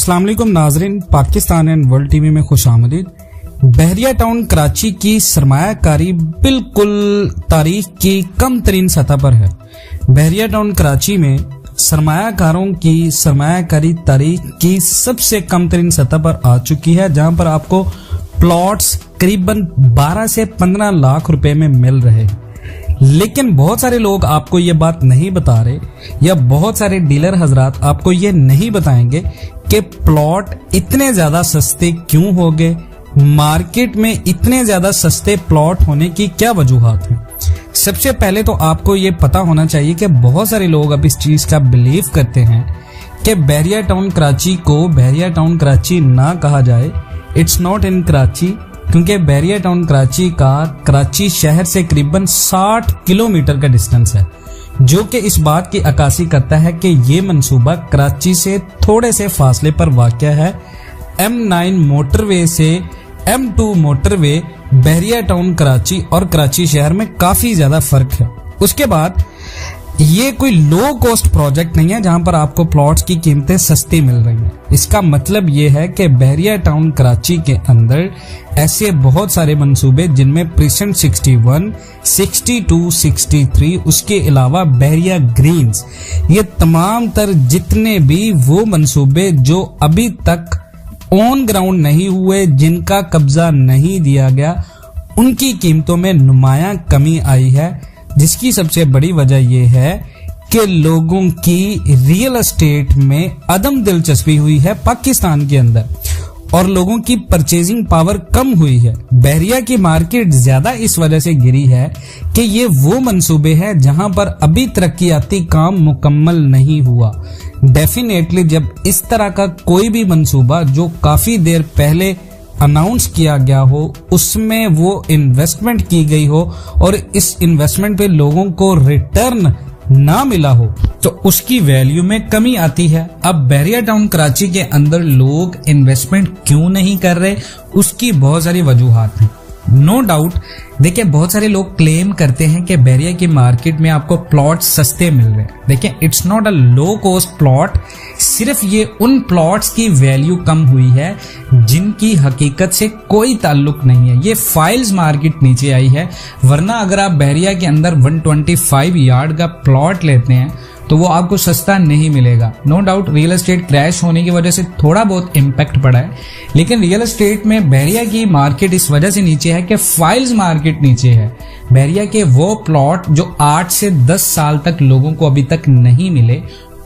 अस्सलाम वालेकुम नाजरीन, पाकिस्तान एंड वर्ल्ड टीवी में खुश आमदीद। बहरिया टाउन कराची की सरमायाकारी बिल्कुल तारीख की कम तरीन सतह पर है। बहरिया टाउन कराची में सरमायाकारों की सरमायाकारी तारीख की सबसे कम तरीन सतह पर आ चुकी है, जहां पर आपको प्लॉट्स करीबन 12 से 15 लाख रुपए में मिल रहे हैं। लेकिन बहुत सारे लोग आपको ये बात नहीं बता रहे, या बहुत सारे डीलर हजरात आपको ये नहीं बताएंगे कि प्लॉट इतने ज्यादा सस्ते क्यों हो गए, मार्केट में इतने ज्यादा सस्ते प्लॉट होने की क्या वजूहात हैं। सबसे पहले तो आपको ये पता होना चाहिए कि बहुत सारे लोग अब इस चीज का बिलीव करते हैं कि बहरिया टाउन कराची को बहरिया टाउन कराची ना कहा जाए। इट्स नॉट इन कराची, क्योंकि बहरिया टाउन कराची का कराची शहर से करीबन 60 किलोमीटर का डिस्टेंस है, जो कि इस बात की अक्कासी करता है कि ये मंसूबा कराची से थोड़े से फासले पर वाक़या है। M9 मोटरवे से M2 मोटरवे बहरिया टाउन कराची और कराची शहर में काफी ज्यादा फर्क है। उसके बाद ये कोई लो कॉस्ट प्रोजेक्ट नहीं है जहां पर आपको प्लॉट्स की कीमतें सस्ती मिल रही हैं। इसका मतलब ये है कि बहरिया टाउन कराची के अंदर ऐसे बहुत सारे मंसूबे जिनमें प्रीसेंट 61, 62, 63, उसके अलावा बहरिया ग्रीन्स, ये तमाम तर जितने भी वो मंसूबे जो अभी तक ऑन ग्राउंड नहीं हुए, जिनका कब्जा नहीं दिया गया, उनकी कीमतों में नुमायां कमी आई है। जिसकी सबसे बड़ी वजह यह है कि लोगों की रियल एस्टेट में अदम दिलचस्पी हुई है पाकिस्तान के अंदर, और लोगों की परचेजिंग पावर कम हुई है। बहरिया की मार्केट ज्यादा इस वजह से गिरी है कि ये वो मंसूबे हैं जहां पर अभी तरक्याती काम मुकम्मल नहीं हुआ। डेफिनेटली जब इस तरह का कोई भी मंसूबा जो काफी देर पहले अनाउंस किया गया हो, उसमें वो इन्वेस्टमेंट की गई हो और इस इन्वेस्टमेंट पे लोगों को रिटर्न ना मिला हो, तो उसकी वैल्यू में कमी आती है। अब बहरिया टाउन कराची के अंदर लोग इन्वेस्टमेंट क्यों नहीं कर रहे, उसकी बहुत सारी वजूहात हैं। नो डाउट, देखिए बहुत सारे लोग क्लेम करते हैं कि बहरिया की मार्केट में आपको प्लॉट सस्ते मिल रहे हैं। देखिए it's not a low cost plot, सिर्फ ये उन प्लॉट्स की वैल्यू कम हुई है जिनकी हकीकत से कोई ताल्लुक नहीं है। ये फाइल्स मार्केट नीचे आई है, वरना अगर आप बहरिया के अंदर 125 यार्ड का प्लॉट लेते हैं तो वो आपको सस्ता नहीं मिलेगा। No doubt real estate crash होने की वजह से थोड़ा बहुत इम्पैक्ट पड़ा है, लेकिन रियल एस्टेट में बहरिया की मार्केट इस वजह से नीचे है कि फाइल्स मार्केट नीचे है। बहरिया के वो प्लॉट जो 8 से 10 साल तक लोगों को अभी तक नहीं मिले,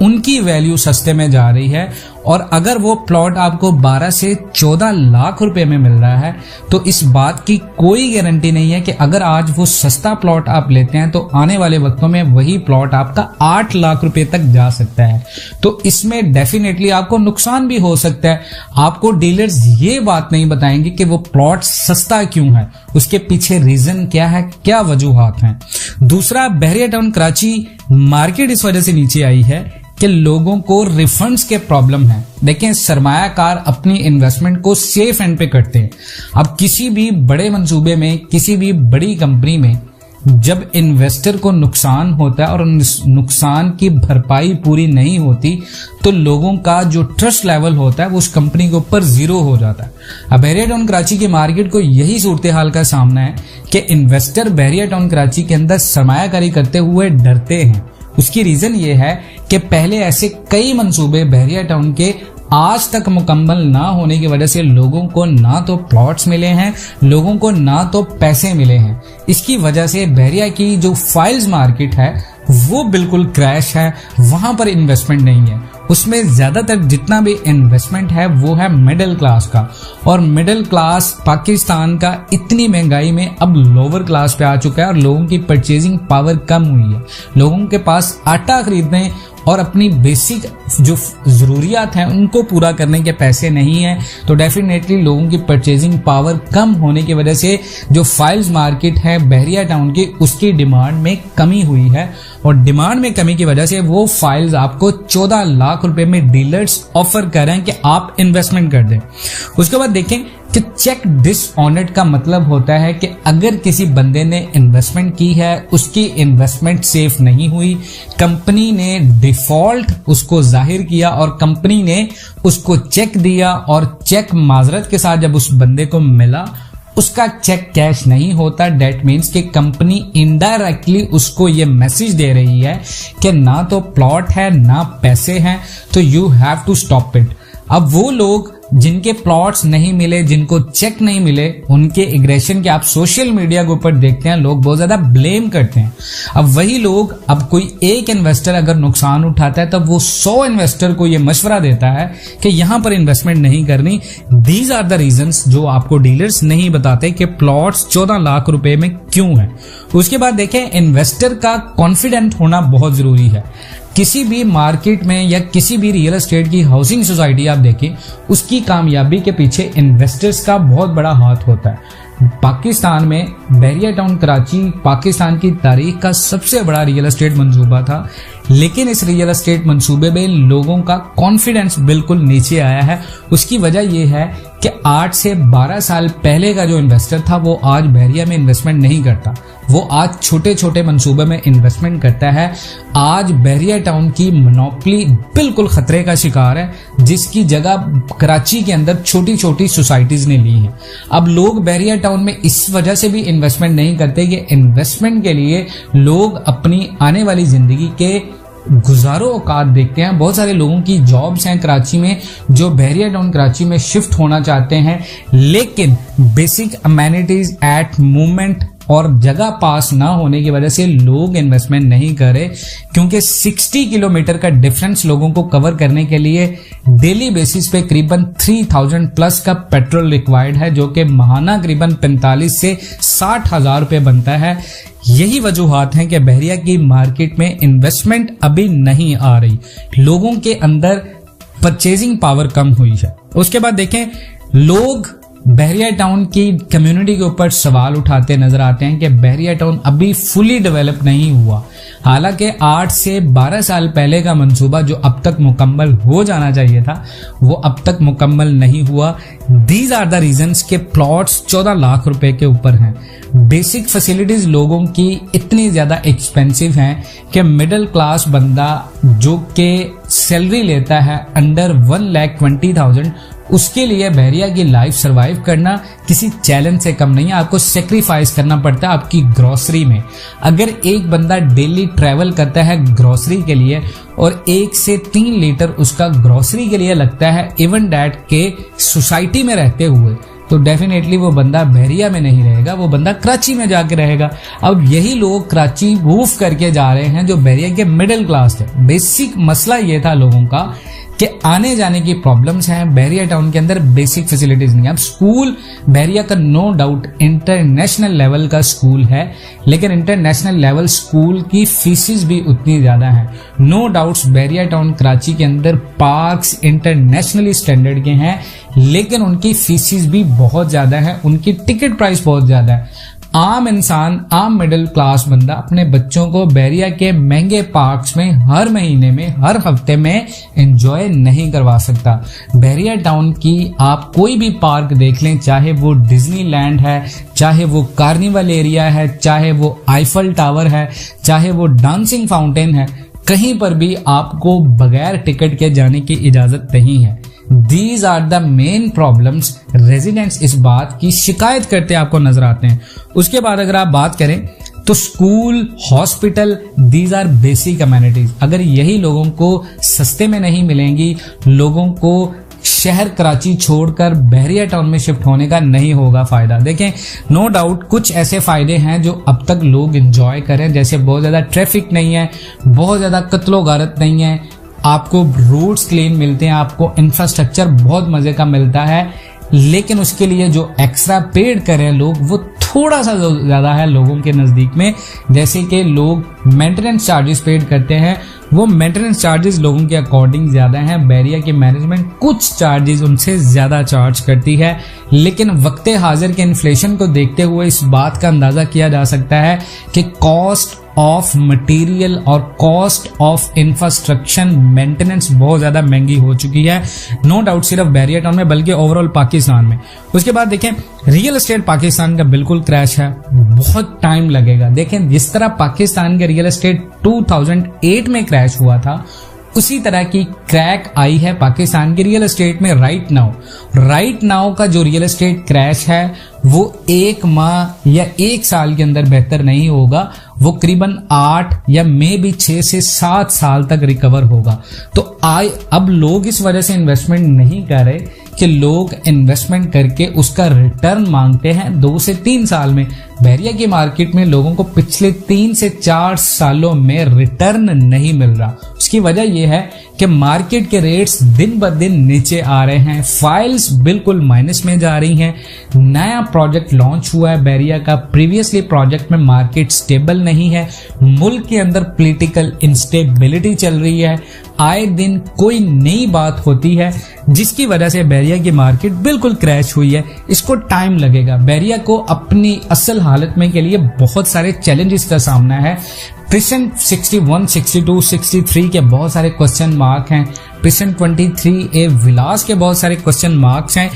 उनकी वैल्यू सस्ते में जा रही है। और अगर वो प्लॉट आपको 12 से 14 लाख रुपए में मिल रहा है, तो इस बात की कोई गारंटी नहीं है कि अगर आज वो सस्ता प्लॉट आप लेते हैं तो आने वाले वक्तों में वही प्लॉट आपका 8 लाख रुपए तक जा सकता है। तो इसमें डेफिनेटली आपको नुकसान भी हो सकता है। आपको डीलर्स ये बात नहीं बताएंगे कि वो प्लॉट सस्ता क्यों है, उसके पीछे रीजन क्या है, क्या वजूहात हैं। दूसरा, बहरिया टाउन कराची मार्केट इस वजह से नीचे आई है कि लोगों को रिफंड्स के प्रॉब्लम है। देखें, सरमायाकार अपनी इन्वेस्टमेंट को सेफ एंड पे करते हैं। अब किसी भी बड़े मंसूबे में, किसी भी बड़ी कंपनी में जब इन्वेस्टर को नुकसान होता है और नुकसान की भरपाई पूरी नहीं होती, तो लोगों का जो ट्रस्ट लेवल होता है वो उस कंपनी के ऊपर जीरो हो जाता है। अब बहरिया टाउन कराची की मार्केट को यही सूरत हाल का सामना है कि इन्वेस्टर बहरिया टाउन कराची के अंदर सरमायाकारी करते हुए डरते हैं। उसकी रीजन ये है कि पहले ऐसे कई मंसूबे बहरिया टाउन के आज तक मुकम्मल ना होने की वजह से लोगों को ना तो प्लॉट्स मिले हैं, लोगों को ना तो पैसे मिले हैं। इसकी वजह से बहरिया की जो फाइल्स मार्केट है वो बिल्कुल क्रैश है, वहां पर इन्वेस्टमेंट नहीं है। उसमें ज्यादातर जितना भी इन्वेस्टमेंट है वो है मिडिल क्लास का, और मिडिल क्लास पाकिस्तान का इतनी महंगाई में अब लोअर क्लास पे आ चुका है और लोगों की परचेजिंग पावर कम हुई है। लोगों के पास आटा खरीदने और अपनी बेसिक जो जरूरियात हैं उनको पूरा करने के पैसे नहीं है, तो डेफिनेटली लोगों की परचेजिंग पावर कम होने की वजह से जो फाइल्स मार्केट है बहरिया टाउन की, उसकी डिमांड में कमी हुई है। और डिमांड में कमी की वजह से वो फाइल्स आपको 14 लाख रुपए में डीलर्स ऑफर कर रहे हैं कि आप इन्वेस्टमेंट कर दें। उसके बाद देखें कि चेक डिसऑनर्ड का मतलब होता है कि अगर किसी बंदे ने इन्वेस्टमेंट की है, उसकी इन्वेस्टमेंट सेफ नहीं हुई, कंपनी ने डिफॉल्ट उसको जाहिर किया और कंपनी ने उसको चेक दिया और चेक माजरत के साथ जब उस बंदे को मिला उसका चेक कैश नहीं होता, डेट मीन्स कि कंपनी इनडायरेक्टली उसको ये मैसेज दे रही है कि ना तो प्लॉट है ना पैसे हैं, तो you have to stop it. अब वो लोग जिनके प्लॉट्स नहीं मिले, जिनको चेक नहीं मिले, उनके एग्रेशन के आप सोशल मीडिया के ऊपर देखते हैं, लोग बहुत ज्यादा ब्लेम करते हैं। अब वही लोग, अब कोई एक इन्वेस्टर अगर नुकसान उठाता है तब वो 100 इन्वेस्टर को ये मशवरा देता है कि यहां पर इन्वेस्टमेंट नहीं करनी। दीज आर द रीजंस जो आपको डीलर्स नहीं बताते कि प्लॉट्स 14 लाख रुपए में क्यों है। उसके बाद देखें, इन्वेस्टर का कॉन्फिडेंट होना बहुत जरूरी है। किसी भी मार्केट में या किसी भी रियल एस्टेट की हाउसिंग सोसाइटी आप देखें, उसकी कामयाबी के पीछे इन्वेस्टर्स का बहुत बड़ा हाथ होता है। पाकिस्तान में बहरिया टाउन कराची पाकिस्तान की तारीख का सबसे बड़ा रियल एस्टेट मंसूबा था, लेकिन इस रियल एस्टेट मंसूबे में लोगों का कॉन्फिडेंस बिल्कुल नीचे आया है। उसकी वजह यह है कि 8 से 12 साल पहले का जो इन्वेस्टर था वो आज बहरिया में इन्वेस्टमेंट नहीं करता, वो आज छोटे छोटे मंसूबे में इन्वेस्टमेंट करता है। आज बहरिया टाउन की मोनोपोली बिल्कुल खतरे का शिकार है, जिसकी जगह कराची के अंदर छोटी छोटी सोसाइटीज ने ली है। अब लोग बहरिया टाउन में इस वजह से भी इन्वेस्टमेंट नहीं करते कि इन्वेस्टमेंट के लिए लोग अपनी आने वाली जिंदगी के गुजारो औकात देखते हैं। बहुत सारे लोगों की जॉब्स हैं कराची में जो बहरिया टाउन कराची में शिफ्ट होना चाहते हैं, लेकिन बेसिक अमेनिटीज एट मूवमेंट और जगह पास ना होने की वजह से लोग इन्वेस्टमेंट नहीं करे, क्योंकि 60 किलोमीटर का डिफरेंस लोगों को कवर करने के लिए डेली बेसिस पे करीबन 3000 प्लस का पेट्रोल रिक्वायर्ड है, जो कि माहाना करीबन 45 से 60 हजार रुपये बनता है। यही वजूहात हैं कि बहरिया की मार्केट में इन्वेस्टमेंट अभी नहीं आ रही, लोगों के अंदर परचेजिंग पावर कम हुई है। उसके बाद देखें, लोग बहरिया टाउन की कम्युनिटी के ऊपर सवाल उठाते नजर आते हैं कि बहरिया टाउन अभी फुली डेवलप नहीं हुआ, हालांकि 8 से 12 साल पहले का मंसूबा जो अब तक मुकम्मल हो जाना चाहिए था वो अब तक मुकम्मल नहीं हुआ। दीज आर द रीजंस के प्लॉट्स 14 लाख रुपए के ऊपर हैं। बेसिक फैसिलिटीज लोगों की इतनी ज्यादा एक्सपेंसिव हैं कि मिडिल क्लास बंदा जो कि सैलरी लेता है अंडर 1,20,000, उसके लिए बहरिया की लाइफ सरवाइव करना किसी चैलेंज से कम नहीं है। आपको सेक्रीफाइस करना पड़ता है आपकी ग्रोसरी में। अगर एक बंदा डेली ट्रैवल करता है ग्रोसरी के लिए और 1 से 3 लीटर उसका ग्रोसरी के लिए लगता है, इवन डैट के सोसाइटी में रहते हुए, तो डेफिनेटली वो बंदा बहरिया में नहीं रहेगा, वो बंदा कराची में जाके रहेगा। अब यही लोग कराची मूव करके जा रहे हैं जो बहरिया के मिडिल क्लास थे। बेसिक मसला ये था लोगों का कि आने जाने की प्रॉब्लम्स हैं, बहरिया टाउन के अंदर बेसिक फैसिलिटीज नहीं है। अब स्कूल बहरिया का नो डाउट इंटरनेशनल लेवल का स्कूल है, लेकिन इंटरनेशनल लेवल स्कूल की फीसिस भी उतनी ज्यादा है। नो डाउट्स बहरिया टाउन कराची के अंदर पार्क्स इंटरनेशनली स्टैंडर्ड के हैं, लेकिन उनकी फीसिस भी बहुत ज्यादा है, उनकी टिकट प्राइस बहुत ज्यादा है। आम इंसान, आम मिडिल क्लास बंदा अपने बच्चों को बहरिया के महंगे पार्क्स में हर महीने में, हर हफ्ते में एंजॉय नहीं करवा सकता। बहरिया टाउन की आप कोई भी पार्क देख लें, चाहे वो डिज्नीलैंड है, चाहे वो कार्निवल एरिया है, चाहे वो आईफल टावर है, चाहे वो डांसिंग फाउंटेन है, कहीं पर भी आपको बगैर टिकट के जाने की इजाजत नहीं है। These are the main problems residents इस बात की शिकायत करते आपको नजर आते हैं। उसके बाद अगर आप बात करें तो school, hospital, these are basic amenities. अगर यही लोगों को सस्ते में नहीं मिलेंगी, लोगों को शहर कराची छोड़कर बहरिया टाउन में शिफ्ट होने का नहीं होगा फायदा। देखें, नो डाउट कुछ ऐसे फायदे हैं जो अब तक लोग एंजॉय करें, जैसे बहुत ज्यादा ट्रैफिक नहीं है, बहुत ज्यादा कत्लो गारत नहीं है, आपको रोड्स क्लीन मिलते हैं, आपको इंफ्रास्ट्रक्चर बहुत मजे का मिलता है, लेकिन उसके लिए जो एक्स्ट्रा पेड करें लोग वो थोड़ा सा ज्यादा है लोगों के नजदीक में। जैसे कि लोग मेंटेनेंस चार्जेस पेड करते हैं, वो मेंटेनेंस चार्जेस लोगों के अकॉर्डिंग ज्यादा हैं। बहरिया की मैनेजमेंट कुछ चार्जेस उनसे ज्यादा चार्ज करती है, लेकिन वक्त हाजिर के इन्फ्लेशन को देखते हुए इस बात का अंदाजा किया जा सकता है कि कॉस्ट ऑफ मटेरियल और कॉस्ट ऑफ इंफ्रास्ट्रक्चर मेंटेनेंस बहुत ज्यादा महंगी हो चुकी है, नो डाउट सिर्फ बहरिया टाउन में बल्कि ओवरऑल पाकिस्तान में। उसके बाद देखें रियल एस्टेट पाकिस्तान का बिल्कुल क्रैश है, बहुत टाइम लगेगा। देखें जिस तरह पाकिस्तान के रियल एस्टेट 2008 में क्रैश हुआ था, उसी तरह की क्रैक आई है पाकिस्तान की रियल एस्टेट में राइट नाउ का जो रियल एस्टेट क्रैश है वो 1 माह या 1 साल के अंदर बेहतर नहीं होगा, वो करीबन 8 या मे भी 6 से 7 साल तक रिकवर होगा। तो अब लोग इस वजह से इन्वेस्टमेंट नहीं कर रहे कि लोग इन्वेस्टमेंट करके उसका रिटर्न मांगते हैं 2 से 3 साल में। बहरिया की मार्केट में लोगों को पिछले 3 से 4 सालों में रिटर्न नहीं मिल रहा। उसकी वजह यह है कि मार्केट के रेट्स दिन ब दिन नीचे आ रहे हैं, फाइल्स बिल्कुल माइनस में जा रही हैं। नया प्रोजेक्ट लॉन्च हुआ है बहरिया का, प्रीवियसली प्रोजेक्ट में मार्केट स्टेबल नहीं है, मुल्क के अंदर पॉलिटिकल इंस्टेबिलिटी चल रही है, आए दिन कोई नई बात होती है जिसकी वजह से बहरिया की मार्केट बिल्कुल क्रैश हुई है। इसको टाइम लगेगा, बहरिया को अपनी असल हालत में के लिए बहुत सारे चैलेंजेस का सामना है। प्रेजेंट 61, 62, 63 के बहुत सारे क्वेश्चन मार्क हैं, प्रेजेंट 23A विलास के बहुत सारे क्वेश्चन मार्क्स हैं।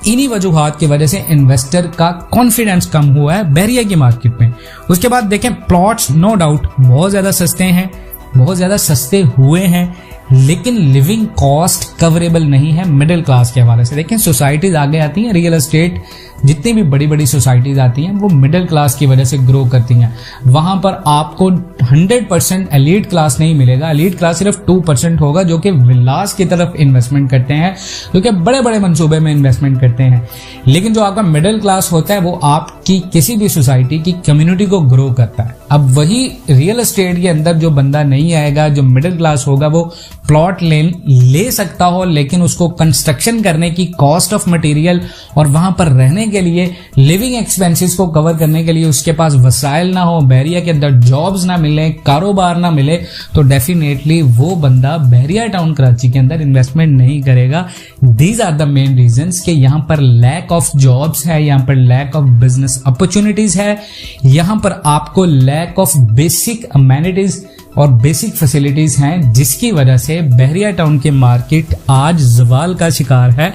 इन्हीं वजूहात की वजह से इन्वेस्टर का कॉन्फिडेंस कम हुआ है बहरिया की मार्केट में। उसके बाद देखें प्लॉट्स नो डाउट बहुत ज्यादा सस्ते हैं, बहुत ज्यादा सस्ते हुए हैं, लेकिन लिविंग कॉस्ट कवरेबल नहीं है मिडिल क्लास के हवाले से। देखें सोसाइटीज आगे आती हैं, रियल एस्टेट जितनी भी बड़ी बड़ी सोसाइटीज आती हैं वो मिडिल क्लास की वजह से ग्रो करती हैं। वहां पर आपको 100% एलीट क्लास नहीं मिलेगा, एलीट क्लास सिर्फ 2% होगा जो कि विलास की तरफ इन्वेस्टमेंट करते हैं, जो कि बड़े बड़े मंसूबे में इन्वेस्टमेंट करते हैं। लेकिन जो आपका मिडिल क्लास होता है वो आपकी किसी भी सोसाइटी की कम्युनिटी को ग्रो करता है। अब वही रियल एस्टेट के अंदर जो बंदा नहीं आएगा, जो मिडिल क्लास होगा, वो प्लॉट ले सकता हो, लेकिन उसको कंस्ट्रक्शन करने की कॉस्ट ऑफ मटेरियल और वहां पर रहने के लिए लिविंग एक्सपेंसेस को कवर करने के लिए उसके पास वसाइल ना हो, बहरिया के अंदर जॉब्स ना मिले, कारोबार ना मिले, तो डेफिनेटली वो बंदा बहरिया टाउन कराची के अंदर इन्वेस्टमेंट नहीं करेगा। These are the main reasons कि यहाँ पर लैक ऑफ जॉब्स है, यहाँ पर लैक ऑफ बिजनेस अपॉर्चुनिटीज है, यहाँ पर आपको लैक ऑफ बेसिक अमेनिटीज और बेसिक फैसिलिटीज हैं, जिसकी वजह से बहरिया टाउन की मार्केट आज जवाल का शिकार है।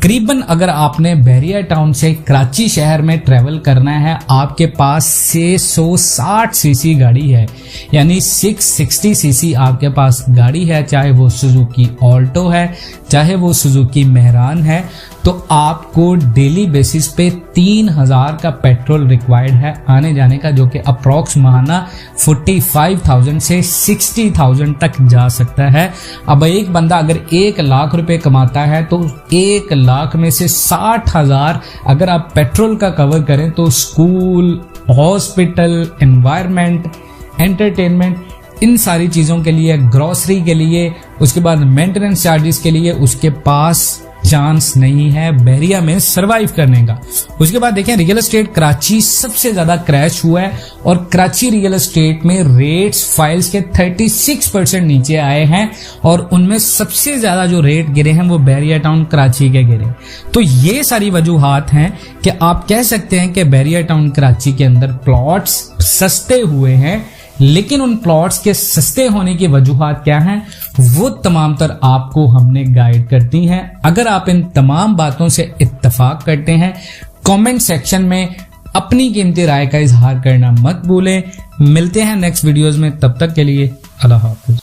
करीबन अगर आपने बहरिया टाउन से कराची शहर में ट्रेवल करना है, आपके पास 660 सीसी गाड़ी है, यानी 660 सीसी आपके पास गाड़ी है, चाहे वो सुजुकी ऑल्टो है, चाहे वो सुजुकी मेहरान है, तो आपको डेली बेसिस पे 3000 का पेट्रोल रिक्वायर्ड है आने जाने का, जो कि अप्रॉक्स माहाना 45,000 से 60,000 तक जा सकता है। अब एक बंदा अगर 1 लाख रुपए कमाता है तो 1 लाख में से 60,000 अगर आप पेट्रोल का कवर करें तो स्कूल, हॉस्पिटल, एनवायरनमेंट, एंटरटेनमेंट, इन सारी चीजों के लिए, ग्रोसरी के लिए, उसके बाद मेंटेनेंस चार्जेस के लिए उसके पास चांस नहीं है बहरिया में सरवाइव करने का। उसके बाद देखें रियल एस्टेट कराची सबसे ज्यादा क्रैश हुआ है और कराची रियल एस्टेट में रेट्स फाइल्स के 36% नीचे आए हैं और उनमें सबसे ज्यादा जो रेट गिरे हैं वो बहरिया टाउन कराची के गिरे। तो ये सारी वजूहात हैं कि आप कह सकते हैं कि बहरिया टाउन कराची के अंदर प्लॉट्स सस्ते हुए हैं, लेकिन उन प्लॉट्स के सस्ते होने की वजूहात क्या हैं वो तमाम तर आपको हमने गाइड करती हैं। अगर आप इन तमाम बातों से इत्तेफाक करते हैं, कमेंट सेक्शन में अपनी कीमती राय का इजहार करना मत भूलें। मिलते हैं नेक्स्ट वीडियोस में, तब तक के लिए अल्लाह हाफिज।